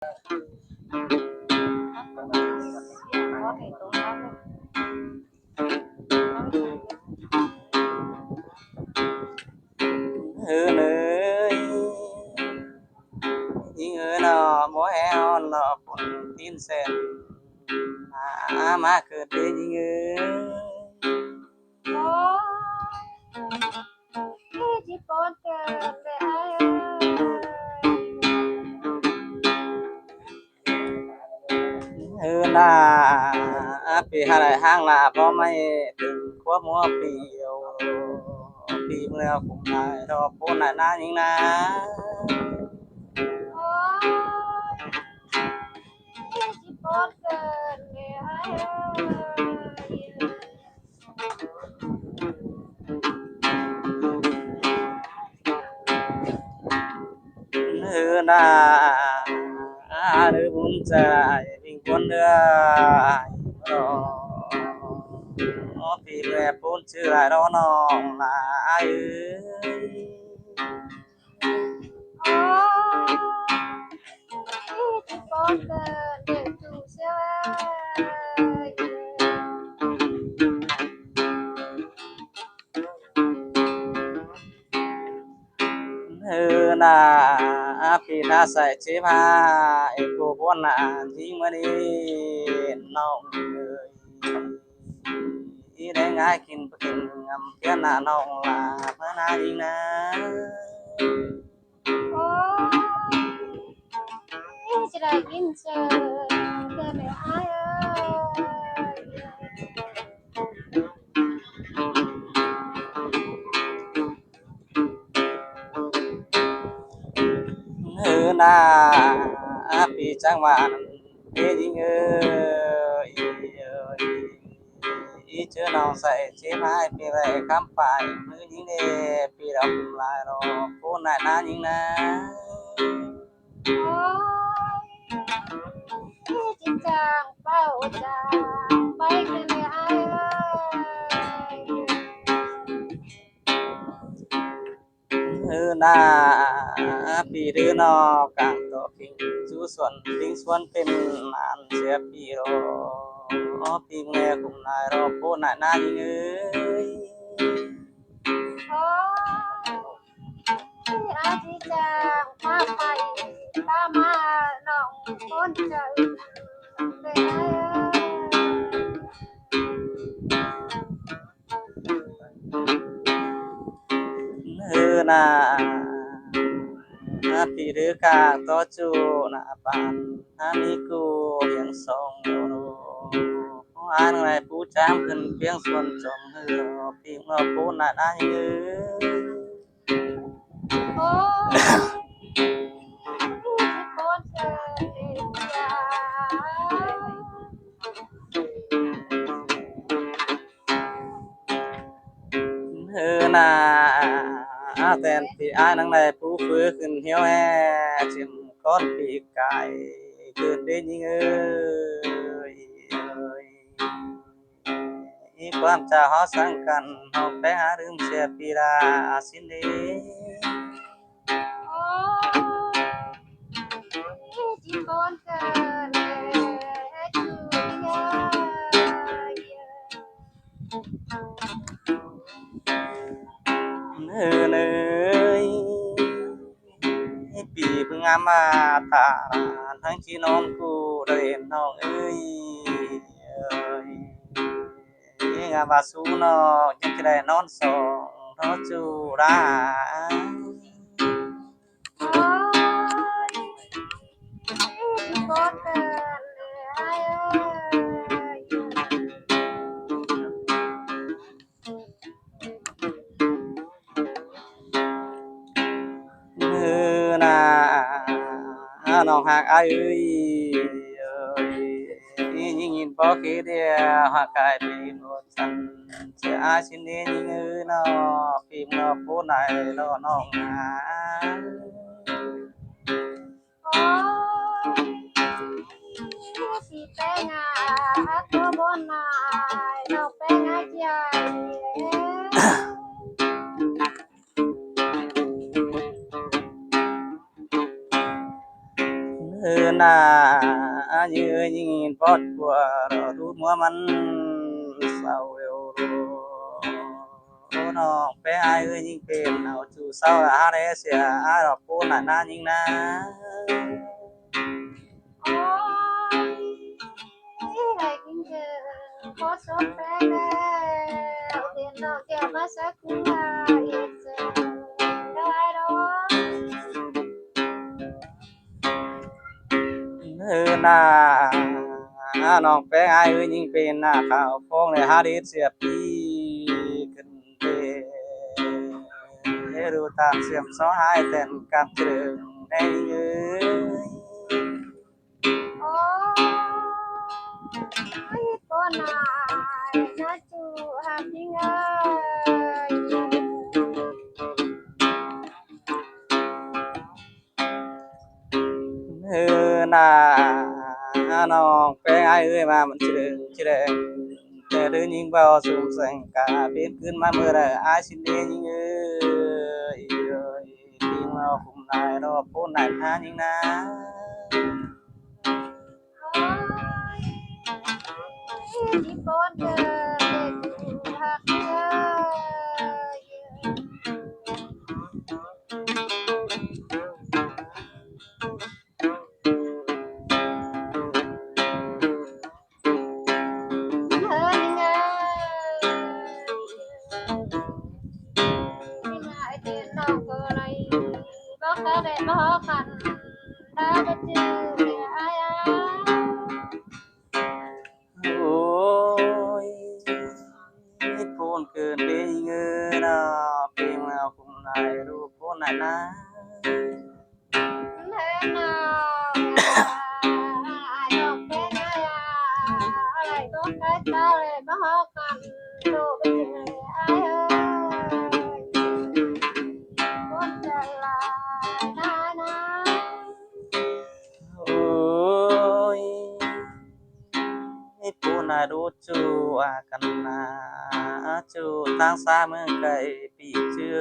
nơi những người nó mỗi heo nó còn tin sen mà cứ đi những người chỉ còn chờ để ai là bị hai lại hang là có mấy từng quá mua bị leo cũng lại đó bốn lại na những na chỉ còn chờ để ai nữ bún chả mình quân đưa nó bị lẹp bốn chữ lại đó nó là ai chỉ còn chờ để chủ xe bị ta sẽ chế pha cô con là thì mới đi nông người đi đến ngay kinh ngầm cái là nông là mới na đi na chỉ là kín chờ để ai bị trang bạn thế gì ý chưa nào sẽ chế mai bị về khám phải mới những đề bị đọc lại rồi cô này na những na chỉ chàng bao chàng bay để ai bị đứa nó càng tổ kinh chú xuân linh xuân tên màn sẽ bị rồi bị nghe cùng lại rồi cô này na những ơi ai chỉ chàng ba bay ba ma nòng con trời để bị đứa càng to chú na bàn mi cô tiếng sông ai này phú trangขึ้นเพียงส่วนจมพี่เมื่อพูดน่ะนะcon trờiแต่ที่อ้ายนั่งได้ผู้ฟื้นขึ้นเหี่ยวแห่ชิมก้อนปีกไก่ขึ้นได้ยิงอีความจะหอสังกันเฮาไปหาลืมเสียปีลาสินเดchỉ con trời để chủเนยปีเพิ่งอามาตาทั้งที่น้องกูได้เห็นน้องงาบาสูนอยังจะได้นอนสองนอจูราcon trời để aiน้องหากอ้ายยิ่งยินบ่คิดหากายปีนวดสันเสียอาชินนี้ยิ่งนอปีมนอผู้ไหนนอน้องหา si tenga aku bonai no penga jai น่ายืนยิงปอดกว่าดูมัวมันเศร้าเร็วน้องไปอายยิงเป็นเอาจูเศร้าอะไรเสียอารอบปูน่ะน่ายิงนะโอ้ยให้กินเจอขอสบแป้งแล้วเรียนนอกแก้วมาสักคุณลายเจอได้ดอก น่าน้องไปอายยิงเป็นหน้าขาวฟองในฮาริเสียปีขึ้นเดรู้ตามเสียมซ้อหายแต่นกับเจิงในเอ้ย โอ้ยก็นายนะจูหักยิ่งเอ้ยน่าน้องไปอายมามันเจิงแต่เดินยิงเบาสูงแสงกาเป็นขึ้นมาเมื่อไรอายสิเดยิงยิงมาคุมนายรอบพ้นนายทายิงนะ โอ้ยที่โปนเจอจูหักยิ่งเอ้ยเฮ้ยยิ่งเอ้ย ที่มาเดินนอกก็ไรบอกเขาได้บอกกันถ้าได้เจอเสียอายโอ้ยพูนเกินไปเงินนะเพียงแล้วคงได้รู้พูนไหนนะเห็นเอาอายบอกเป็นอายอะไรก็ใกล้เจ้าเลยบอกกันดูไปเลยอายเอ้ยคนใจลายนะ โอ้ยพูนน่ะรู้จูอากันนะจูตั้งสาเมืองไกลปีเจือ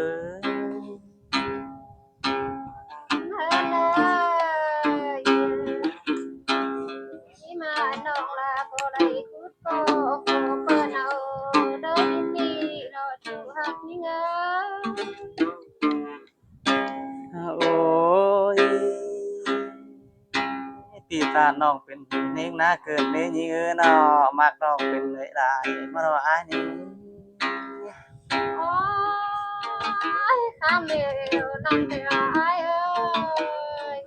ที่มาน้องลาก็ได้คุดโกโกเปิ้นเอาเดินนี่รอจูหักนี่เงอ โอ้ยปีตาน้องเป็นเน่งนะเกิดเน่ยิงเนาะมักน้องเป็นเลยได้มารออายนี่ โอ้ยคำเดียวนั่นเดียวไอ้เอ้ย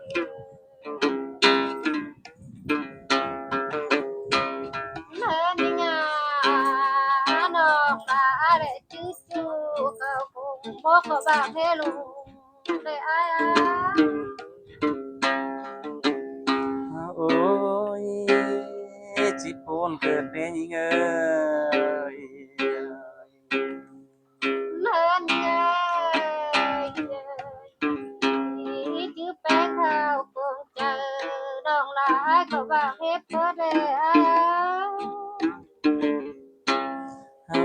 เมื่อนี่งาน้องตาได้จื้อจูเขาคงบอกเขาบางให้ลุงได้ไอ้โอ้ยจิปูนเกิดเป็นยิงยเมื่อนี่เอ้ยจื้อแป้งข้าวคงเจอน้องหลายเขาบางให้เปิดได้ไอ้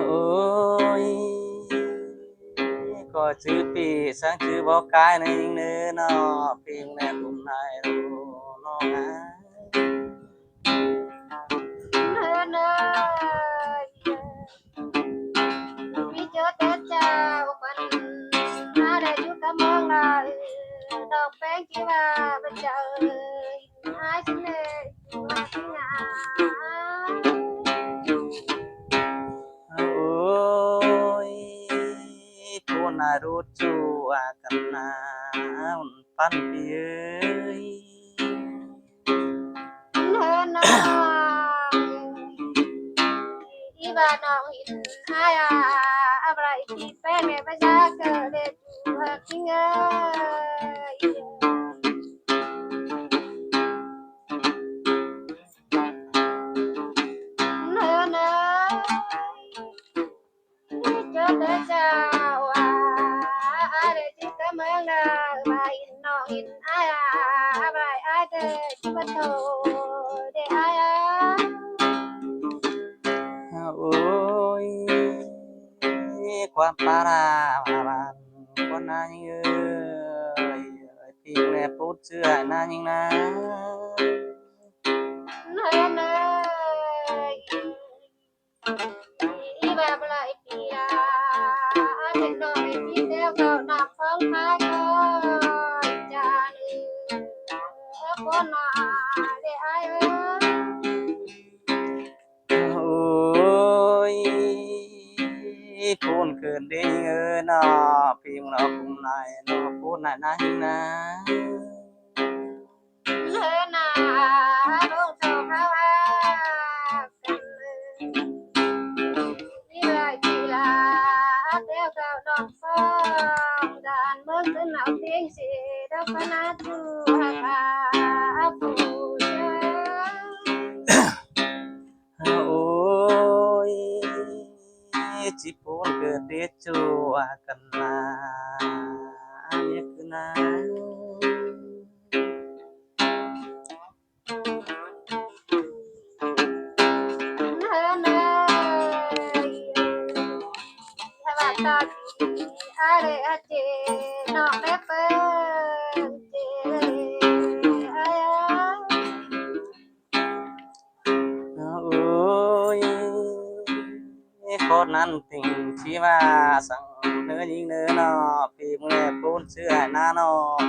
โอ้ยก็ชื่อปีสังคือบอกกายในยิงเนื้อเนาะเพียงแนบุญนายรู้น้องนะเนยมีเจอแต่เจ้าคนมาได้อยู่กับมองลายดอกแป้งที่ว่าเป็นเจอหายฉันเลยมาที่งาโอ้ยพูนน่ะรู้จูอากันนาปันปีเอ้ยเนยที่บ้านน้องหินอายาอะไรที่แป้งในภาษาเกิดเด็ดหักที่เงยเนย cho tới chào ai để chỉ cảm ơn bài nọ in ai bài ai để chỉ bắt đầu để aiโอ้ยความปาราบานคนนั้นยิงเอ้ยพี่แม่พูดเชื่อนายิงนะ để ai ơi โอ้ยพูนเกินได้เงินอพิมพ์เราคุมนายนอพูดนายนายนะ lên à đông sầu khao ha đi lại chỉ là theo cao đòn phong đàn mơ cứ nào tiếng gì đâu có nát chu ha phụโอ้ยจิพูนเกิดเดจูกันนะเนี่ยคือนะ lên ơi theo bà ta thì ai để ai chê nó đẹp ơi chê ai ơi โอ้ยคนนั้นติงที่ว่าสั่งเนื้อยิงเนื้อนอพี่มึงแลพูนเสื้อหน้านอง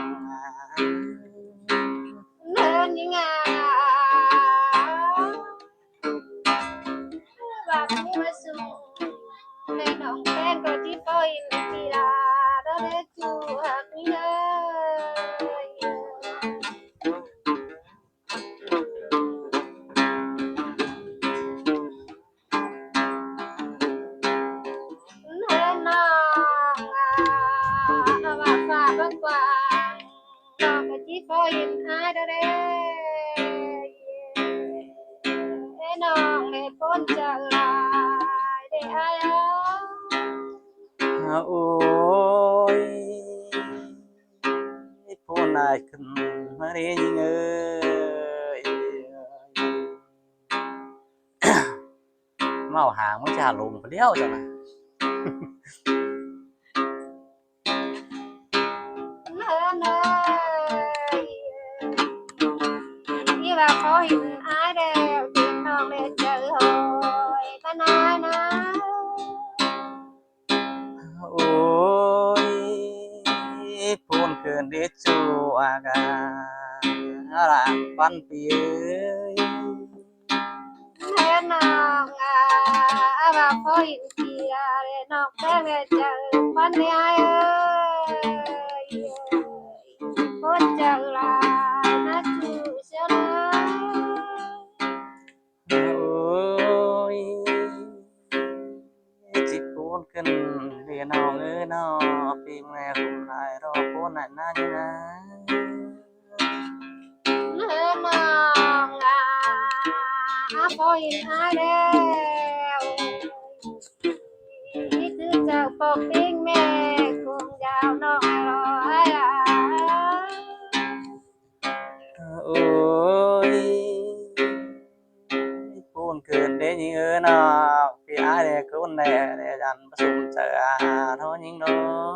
nên những và cũng mới sung nên ông quen có chỉ coi thì là đó để chú hạt nhớ nên nó mà pha bất quang nó có chỉ coi ai đó đấy nó để con trở lại để ai ơi โอ้ยพูนนายขึ้นมาเรียยิงเอ้ยเมาหางมันจะลงไปเดียวจังนะ lên ơi đi vào có hình ai đều tiền non để chờ hồi ta nói nó โอ้ยพูนเกินเดจูกันอะไรปันปีเอ้ย lên non vào có hình kia để non bé để chờ con đi ai ơi con chờ lại nó chú sẽ nói โอ้ยจิพูนขึ้นเรียนเอาเอ้ยนอปีแม่คุมนายรอพูนนายน่าอยู่นะ lên non có hình ai đều đi cứ chờ phục tiếng mẹ cùng vào non rồi à โอ้ยพูนเกินได้ยิงเอ้ยนอพี่อายเด็กคนแน่เดี๋ยวยันประชุมเจอเท่ายิงเนาะ